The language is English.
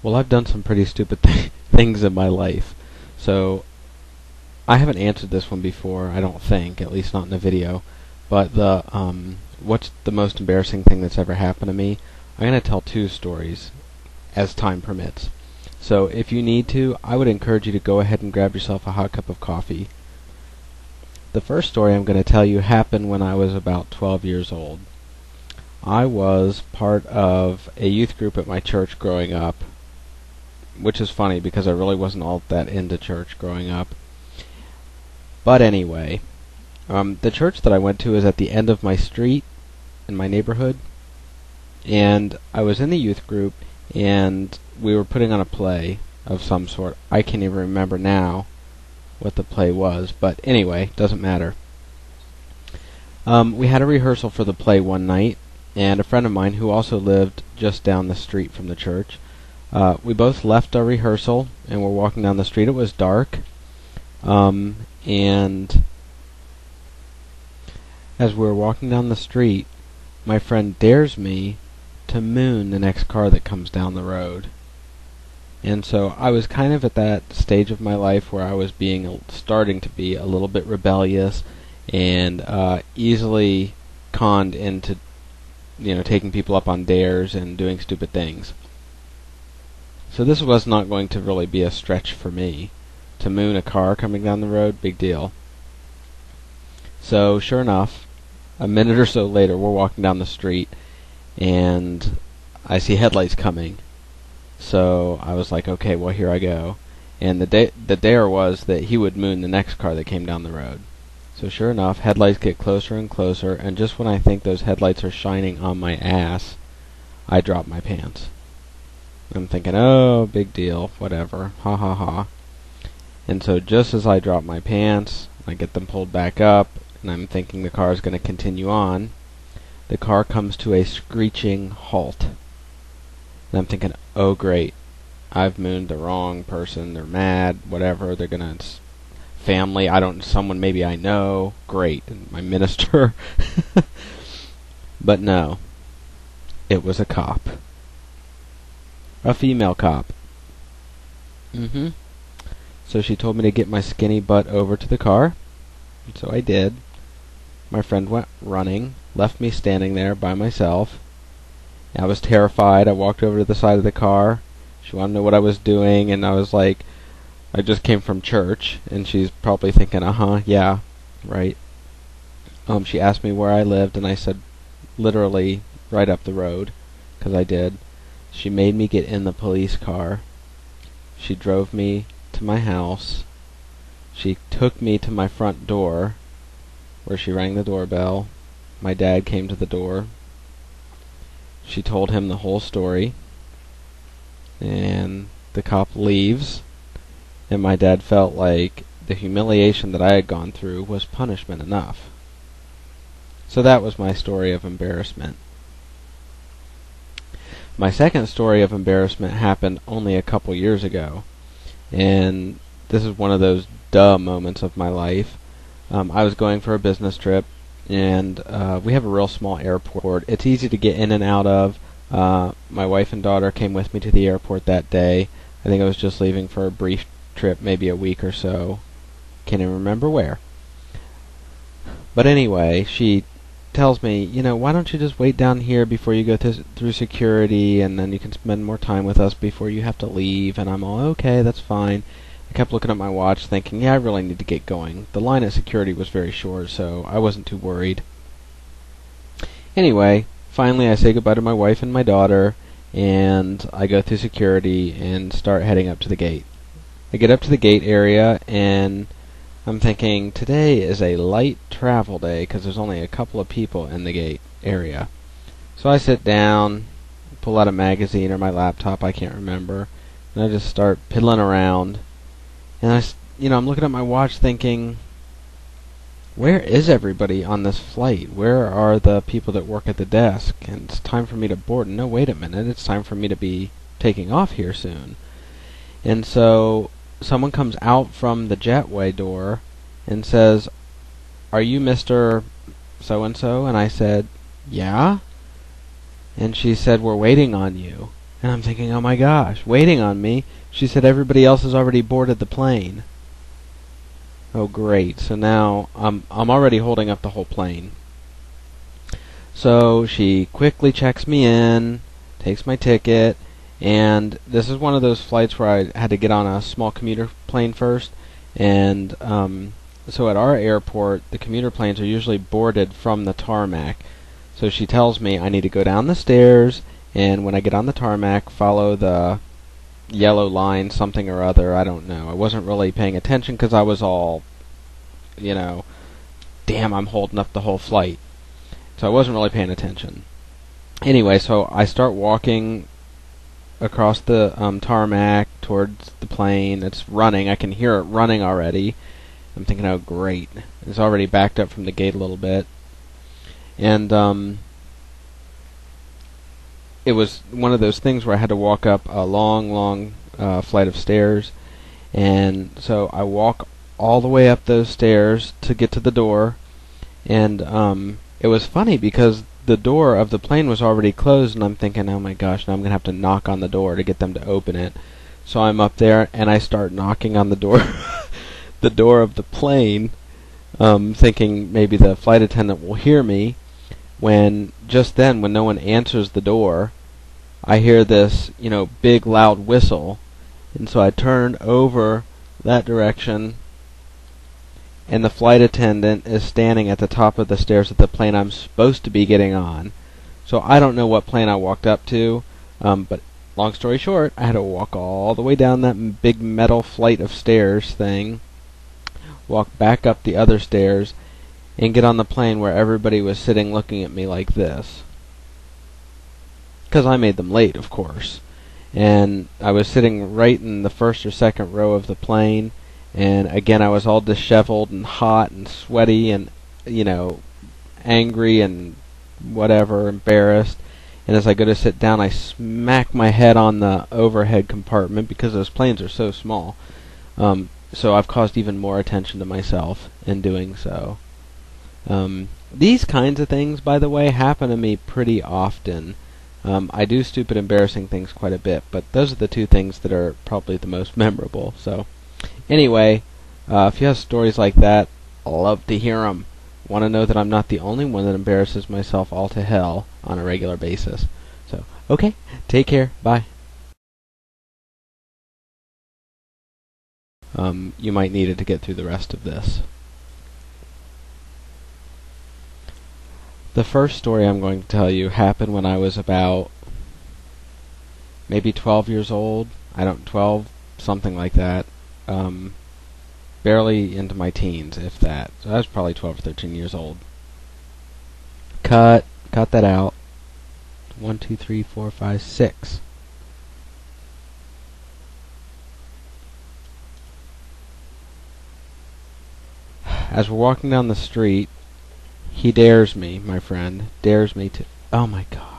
Well, I've done some pretty stupid things in my life. So, I haven't answered this one before, I don't think, at least not in a video. But what's the most embarrassing thing that's ever happened to me? I'm going to tell two stories, as time permits. So, if you need to, I would encourage you to go ahead and grab yourself a hot cup of coffee. The first story I'm going to tell you happened when I was about 12 years old. I was part of a youth group at my church growing up, which is funny because I really wasn't all that into church growing up. But anyway, the church that I went to is at the end of my street in my neighborhood, and I was in the youth group, and we were putting on a play of some sort. I can't even remember now what the play was, but anyway, doesn't matter. We had a rehearsal for the play one night, and a friend of mine who also lived just down the street from the church, we both left our rehearsal and were walking down the street. It was dark, and as we were walking down the street, my friend dares me to moon the next car that comes down the road. And so I was kind of at that stage of my life where I was starting to be a little bit rebellious and easily conned into, taking people up on dares and doing stupid things. So this was not going to really be a stretch for me. To moon a car coming down the road, big deal. So sure enough, a minute or so later, we're walking down the street, and I see headlights coming. So I was like, okay, well, here I go. And the dare was that he would moon the next car that came down the road. So sure enough, headlights get closer and closer, and just when I think those headlights are shining on my ass, I drop my pants. I'm thinking, oh, big deal, whatever, ha ha ha. And so just as I drop my pants, I get them pulled back up, and I'm thinking the car is going to continue on, the car comes to a screeching halt. And I'm thinking, oh great, I've mooned the wrong person, they're mad, whatever, they're gonna, family, someone maybe I know, great, and my minister. But no, it was a cop. A female cop. So she told me to get my skinny butt over to the car, and so I did. My friend went running, left me standing there by myself. I was terrified. I walked over to the side of the car. She wanted to know what I was doing, and I was like, I just came from church, and she's probably thinking, yeah, right. She asked me where I lived, and I said, literally, right up the road, because I did. She made me get in the police car. She drove me to my house. She took me to my front door, where she rang the doorbell. My dad came to the door. She told him the whole story, and the cop leaves, and my dad felt like the humiliation that I had gone through was punishment enough. So that was my story of embarrassment. My second story of embarrassment happened only a couple years ago, and this is one of those duh moments of my life. I was going for a business trip, and we have a real small airport. It's easy to get in and out of. My wife and daughter came with me to the airport that day. I think I was just leaving for a brief trip, maybe a week or so. Can't even remember where. But anyway, she tells me, why don't you just wait down here before you go through security, and then you can spend more time with us before you have to leave. And I'm all, okay, that's fine. I kept looking at my watch thinking, yeah, I really need to get going. The line at security was very short, so I wasn't too worried. Anyway, finally I say goodbye to my wife and my daughter, and I go through security and start heading up to the gate. I get up to the gate area, and I'm thinking, today is a light travel day because there's only a couple of people in the gate area. So I sit down, pull out a magazine or my laptop, I can't remember, and I just start piddling around. And I'm looking at my watch thinking, where is everybody on this flight? Where are the people that work at the desk? And it's time for me to board. No, wait a minute, it's time for me to be taking off here soon. And so someone comes out from the jetway door and says, are you Mr. So-and-so? And I said, yeah. And she said, we're waiting on you. And I'm thinking, oh my gosh, waiting on me. She said everybody else has already boarded the plane. Oh great, so now I'm already holding up the whole plane. So she quickly checks me in, takes my ticket, and this is one of those flights where I had to get on a small commuter plane first, and so at our airport, the commuter planes are usually boarded from the tarmac. So she tells me I need to go down the stairs, and when I get on the tarmac, follow the yellow line, something or other, I don't know. I wasn't really paying attention because I was all, damn, I'm holding up the whole flight. So I wasn't really paying attention. Anyway, so I start walking across the tarmac towards the plane. It's running. I can hear it running already. I'm thinking, oh great. It's already backed up from the gate a little bit. And it was one of those things where I had to walk up a long flight of stairs. And so I walk all the way up those stairs to get to the door. And it was funny because the door of the plane was already closed, and I'm thinking, oh my gosh, now I'm going to have to knock on the door to get them to open it. So I'm up there, and I start knocking on the door, the door of the plane, thinking maybe the flight attendant will hear me, when just then, when no one answers the door, I hear this, big loud whistle, and so I turn over that direction, and the flight attendant is standing at the top of the stairs of the plane I'm supposed to be getting on. So I don't know what plane I walked up to, but long story short, I had to walk all the way down that big metal flight of stairs thing, walk back up the other stairs, and get on the plane where everybody was sitting looking at me like this. Because I made them late, of course. And I was sitting right in the first or second row of the plane, and again I was all disheveled and hot and sweaty and, angry and whatever, embarrassed. And as I go to sit down, I smack my head on the overhead compartment because those planes are so small. So I've caused even more attention to myself in doing so. These kinds of things, by the way, happen to me pretty often. I do stupid, embarrassing things quite a bit, but those are the two things that are probably the most memorable. So, anyway, if you have stories like that, I'll love to hear them. Want to know that I'm not the only one that embarrasses myself all to hell on a regular basis. So, okay, take care, bye. You might need it to get through the rest of this. The first story I'm going to tell you happened when I was about maybe 12 years old. 12, something like that. Barely into my teens, if that. So I was probably 12 or 13 years old. Cut that out. 1, 2, 3, 4, 5, 6. As we're walking down the street, he dares me, my friend, dares me to... Oh my God.